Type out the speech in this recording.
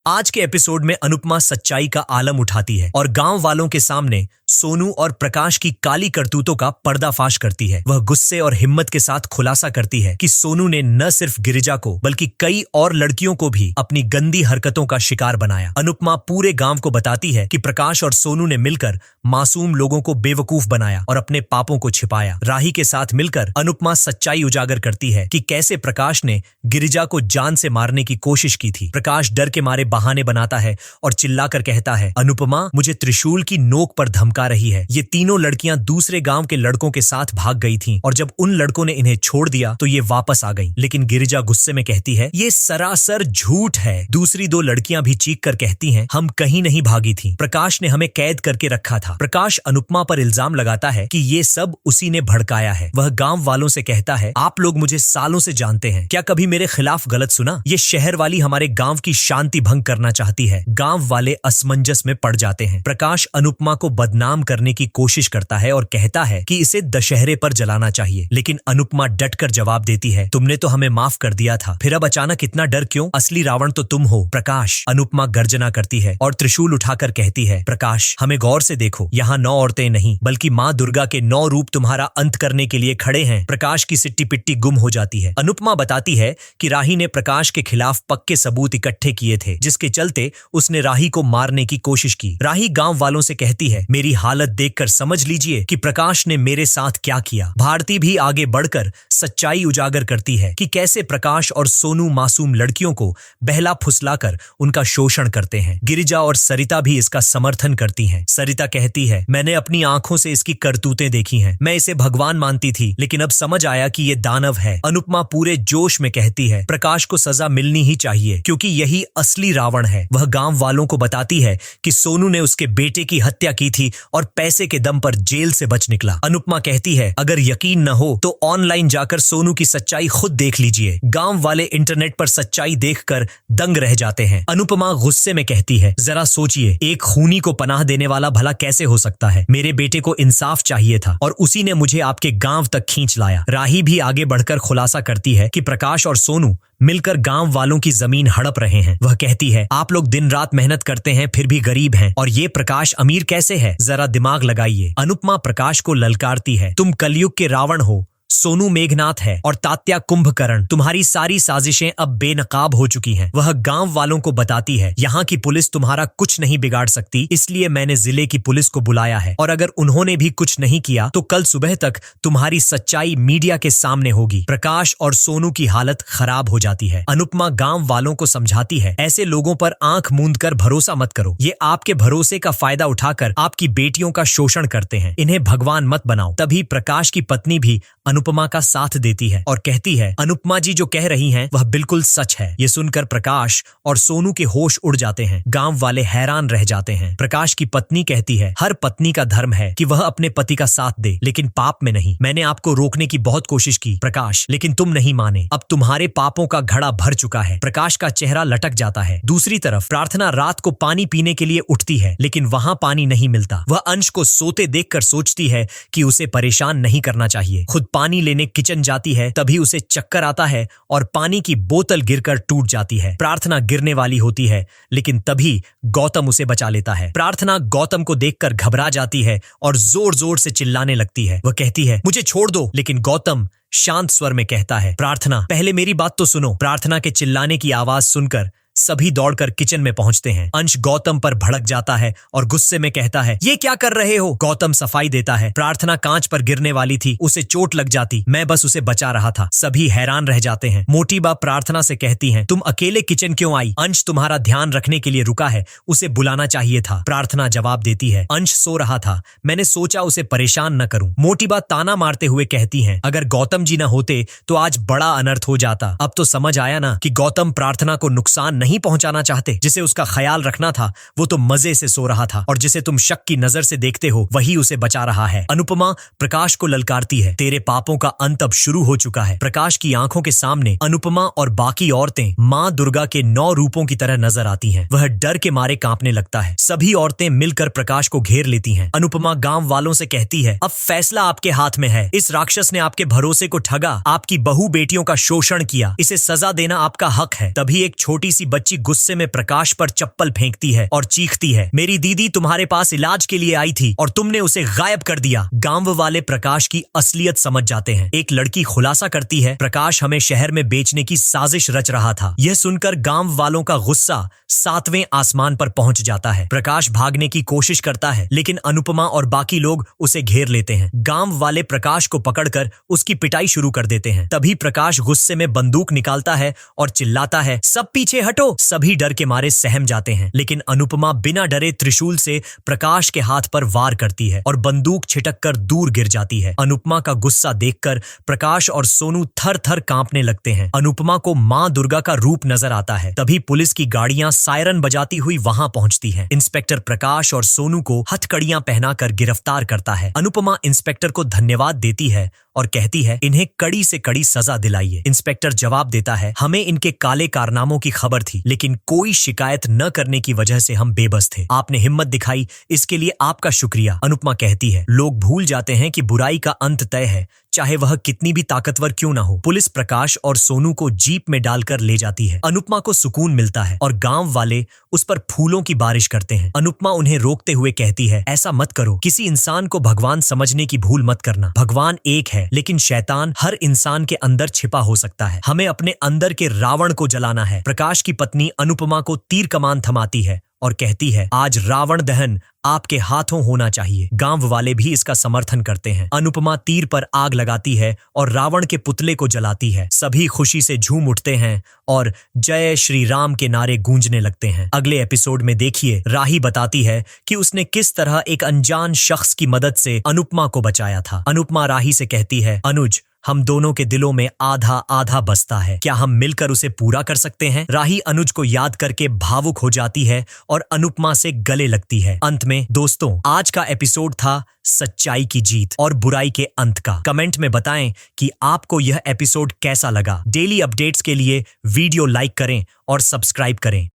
आज के एपिसोड में अनुपमा सच्चाई का आलम उठाती है और गांव वालों के सामने सोनू और प्रकाश की काली करतूतों का पर्दाफाश करती है। वह गुस्से और हिम्मत के साथ खुलासा करती है कि सोनू ने न सिर्फ गिरिजा को बल्कि कई और लड़कियों को भी अपनी गंदी हरकतों का शिकार बनाया। अनुपमा पूरे गांव को बताती है कि प्रकाश और सोनू ने मिलकर मासूम लोगों को बेवकूफ बनाया और अपने पापों को छिपाया। राही के साथ मिलकर अनुपमा सच्चाई उजागर करती है कि कैसे प्रकाश ने गिरिजा को जान से मारने की कोशिश की थी। प्रकाश डर के मारे बहाने बनाता है और चिल्लाकर कहता है, अनुपमा मुझे त्रिशूल की नोक पर धमका रही है। ये तीनों लड़कियां दूसरे गांव के लड़कों के साथ भाग गई थीं और जब उन लड़कों ने इन्हें छोड़ दिया तो ये वापस आ गईं। लेकिन गिरिजा गुस्से में कहती है, ये सरासर झूठ है। दूसरी दो लड़कियां भी चीख कर कहती हैं, हम कहीं नहीं भागी थीं। प्रकाश ने हमें कैद करके रखा था। प्रकाश अनुपमा पर इल्जाम लगाता है कि ये सब उसी ने भड़काया है। वह गांव वालों से कहता है, आप लोग मुझे सालों से जानते हैं, क्या कभी मेरे खिलाफ गलत सुना? ये शहर वाली हमारे गांव की शांति भंग करना चाहती है। गांव वाले असमंजस में पड़ जाते हैं। प्रकाश अनुपमा को बदनाम करने की कोशिश करता है और कहता है कि इसे दशहरे पर जलाना चाहिए, लेकिन अनुपमा डटकर जवाब देती है, तुमने तो हमें माफ कर दिया था, फिर अब अचानक इतना डर क्यों? असली रावण तो तुम हो। प्रकाश अनुपमा गर्जना करती है और त्रिशूल उठाकर कहती है, प्रकाश हमें गौर से देखो, यहाँ 9 औरतें नहीं बल्कि माँ दुर्गा के 9 रूप तुम्हारा अंत करने के लिए खड़े हैं। प्रकाश की सिट्टी पिट्टी गुम हो जाती है। अनुपमा बताती है कि राही ने प्रकाश के खिलाफ पक्के सबूत इकट्ठे किए थे, जिसके चलते उसने राही को मारने की कोशिश की। राही गांव वालों से कहती है, मेरी हालत देखकर समझ लीजिए कि प्रकाश ने मेरे साथ क्या किया। भारती भी आगे बढ़कर सच्चाई उजागर करती है कि कैसे प्रकाश और सोनू मासूम लड़कियों को बहला फुसलाकर उनका शोषण करते हैं। गिरिजा और सरिता भी इसका समर्थन करती हैं। सरिता कहती है, मैंने अपनी आंखों से इसकी करतूतें देखी हैं। मैं इसे भगवान मानती थी, लेकिन अब समझ आया कि ये दानव है। अनुपमा पूरे जोश में कहती है, प्रकाश को सजा मिलनी ही चाहिए क्योंकि यही असली रावण है। वह गांव वालों को बताती है कि सोनू ने उसके बेटे की हत्या की थी और पैसे के दम पर जेल से बच निकला। अनुपमा कहती है, अगर यकीन न हो तो ऑनलाइन जाकर सोनू की सच्चाई खुद देख लीजिए। गांव वाले इंटरनेट पर सच्चाई देखकर दंग रह जाते हैं। अनुपमा गुस्से में कहती है, जरा सोचिए, एक खूनी को पनाह देने वाला भला कैसे हो सकता है? मेरे बेटे को इंसाफ चाहिए था और उसी ने मुझे आपके गांव तक खींच लाया। राही भी आगे बढ़कर खुलासा करती है कि प्रकाश और सोनू मिलकर गांव वालों की जमीन हड़प रहे हैं। वह कहती है, आप लोग दिन रात मेहनत करते हैं फिर भी गरीब हैं और ये प्रकाश अमीर कैसे है? जरा दिमाग लगाइए। अनुपमा प्रकाश को ललकारती है, तुम कलयुग के रावण हो, सोनू मेघनाथ है और तात्या कुंभकर्ण। तुम्हारी सारी साजिशें अब बेनकाब हो चुकी हैं। वह गांव वालों को बताती है, यहाँ की पुलिस तुम्हारा कुछ नहीं बिगाड़ सकती, इसलिए मैंने जिले की पुलिस को बुलाया है और अगर उन्होंने भी कुछ नहीं किया तो कल सुबह तक तुम्हारी सच्चाई मीडिया के सामने होगी। प्रकाश और सोनू की हालत खराब हो जाती है। अनुपमा गांव वालों को समझाती है, ऐसे लोगों पर आंख मूंद कर भरोसा मत करो। ये आपके भरोसे का फायदा उठाकर आपकी बेटियों का शोषण करते हैं। इन्हें भगवान मत बनाओ। तभी प्रकाश की पत्नी भी अनुपमा का साथ देती है और कहती है, अनुपमा जी जो कह रही हैं वह बिल्कुल सच है। ये सुनकर प्रकाश और सोनू के होश उड़ जाते हैं। गांव वाले हैरान रह जाते हैं। प्रकाश की पत्नी कहती है, हर पत्नी का धर्म है कि वह अपने पति का साथ दे, लेकिन पाप में नहीं। मैंने आपको रोकने की बहुत कोशिश की प्रकाश, लेकिन तुम नहीं माने। अब तुम्हारे पापों का घड़ा भर चुका है। प्रकाश का चेहरा लटक जाता है। दूसरी तरफ प्रार्थना रात को पानी पीने के लिए उठती है, लेकिन वहां पानी नहीं मिलता। वह अंश को सोते देखकर सोचती है कि उसे परेशान नहीं करना चाहिए। खुद पानी लेने किचन जाती है, तभी उसे चक्कर आता है और पानी की बोतल गिरकर टूट जाती है। प्रार्थना गिरने वाली होती है, लेकिन तभी गौतम उसे बचा लेता है। प्रार्थना गौतम को देखकर घबरा जाती है और जोर जोर से चिल्लाने लगती है। वह कहती है, मुझे छोड़ दो, लेकिन गौतम शांत स्वर में कहता है, प्रार्थना पहले मेरी बात तो सुनो। प्रार्थना के चिल्लाने की आवाज सुनकर सभी दौड़कर किचन में पहुंचते हैं। अंश गौतम पर भड़क जाता है और गुस्से में कहता है, ये क्या कर रहे हो? गौतम सफाई देता है, प्रार्थना कांच पर गिरने वाली थी, उसे चोट लग जाती, मैं बस उसे बचा रहा था। सभी हैरान रह जाते हैं। मोटी बाप प्रार्थना से कहती हैं, तुम अकेले किचन क्यों आई? अंश तुम्हारा ध्यान रखने के लिए रुका है, उसे बुलाना चाहिए था। प्रार्थना जवाब देती है, अंश सो रहा था, मैंने सोचा उसे परेशान न करूं। मोटी बाप ताना मारते हुए कहती हैं, अगर गौतम जी न होते तो आज बड़ा अनर्थ हो जाता। अब तो समझ आया ना कि गौतम प्रार्थना को नुकसान नहीं पहुंचाना चाहते। जिसे उसका ख्याल रखना था वो तो मजे से सो रहा था और जिसे तुम शक की नजर से देखते हो वही उसे बचा रहा है। अनुपमा प्रकाश को ललकारती है, तेरे पापों का अंत अब शुरू हो चुका है। प्रकाश की आंखों के सामने अनुपमा और बाकी औरतें माँ दुर्गा के 9 रूपों की तरह नजर आती हैं। वह डर के मारे कांपने लगता है। सभी औरतें मिलकर प्रकाश को घेर लेती हैं। अनुपमा गांव वालों से कहती है, अब फैसला आपके हाथ में है। इस राक्षस ने आपके भरोसे को ठगा, आपकी बहू बेटियों का शोषण किया, इसे सजा देना आपका हक है। तभी एक छोटी सी बच्ची गुस्से में प्रकाश पर चप्पल फेंकती है और चीखती है, मेरी दीदी तुम्हारे पास इलाज के लिए आई थी और तुमने उसे गायब कर दिया। गांव वाले प्रकाश की असलियत समझ जाते हैं। एक लड़की खुलासा करती है, प्रकाश हमें शहर में बेचने की साजिश रच रहा था। यह सुनकर गांव वालों का गुस्सा 7वें आसमान पर पहुंच जाता है। प्रकाश भागने की कोशिश करता है, लेकिन अनुपमा और बाकी लोग उसे घेर लेते हैं। गांव वाले प्रकाश को पकड़कर उसकी पिटाई शुरू कर देते हैं। तभी प्रकाश गुस्से में बंदूक निकालता है और चिल्लाता है, सब पीछे हटो। सभी डर के मारे सहम जाते हैं, लेकिन अनुपमा बिना डरे त्रिशूल से प्रकाश के हाथ पर वार करती है और बंदूक छिटक कर दूर गिर जाती है। अनुपमा का गुस्सा देखकर प्रकाश और सोनू थर थर कांपने लगते हैं। अनुपमा को मां दुर्गा का रूप नजर आता है। तभी पुलिस की गाड़ियां सायरन बजाती हुई वहां पहुंचती हैं। इंस्पेक्टर प्रकाश और सोनू को हथकड़ियां पहनाकर गिरफ्तार करता है। अनुपमा इंस्पेक्टर को धन्यवाद देती है और कहती है, इन्हें कड़ी से कड़ी सजा दिलाइए। इंस्पेक्टर जवाब देता है, हमें इनके काले कारनामों की खबर थी, लेकिन कोई शिकायत न करने की वजह से हम बेबस थे। आपने हिम्मत दिखाई, इसके लिए आपका शुक्रिया। अनुपमा कहती है, लोग भूल जाते हैं कि बुराई का अंत तय है, चाहे वह कितनी भी ताकतवर क्यों ना हो। पुलिस प्रकाश और सोनू को जीप में डालकर ले जाती है। अनुपमा को सुकून मिलता है और गांव वाले उस पर फूलों की बारिश करते हैं। अनुपमा उन्हें रोकते हुए कहती है, ऐसा मत करो, किसी इंसान को भगवान समझने की भूल मत करना। भगवान एक है, लेकिन शैतान हर इंसान के अंदर छिपा हो सकता है। हमें अपने अंदर के रावण को जलाना है। प्रकाश की पत्नी अनुपमा को तीर कमान थमाती है और कहती है, आज रावण दहन आपके हाथों होना चाहिए। गांव वाले भी इसका समर्थन करते हैं। अनुपमा तीर पर आग लगाती है और रावण के पुतले को जलाती है। सभी खुशी से झूम उठते हैं और जय श्री राम के नारे गूंजने लगते हैं। अगले एपिसोड में देखिए, राही बताती है कि उसने किस तरह एक अनजान शख्स की मदद से अनुपमा को बचाया था। अनुपमा राही से कहती है, अनुज, हम दोनों के दिलों में आधा आधा बसता है, क्या हम मिलकर उसे पूरा कर सकते हैं? राही अनुज को याद करके भावुक हो जाती है और अनुपमा से गले लगती है। अंत में दोस्तों, आज का एपिसोड था सच्चाई की जीत और बुराई के अंत का। कमेंट में बताएं कि आपको यह एपिसोड कैसा लगा। डेली अपडेट्स के लिए वीडियो लाइक करें और सब्सक्राइब करें।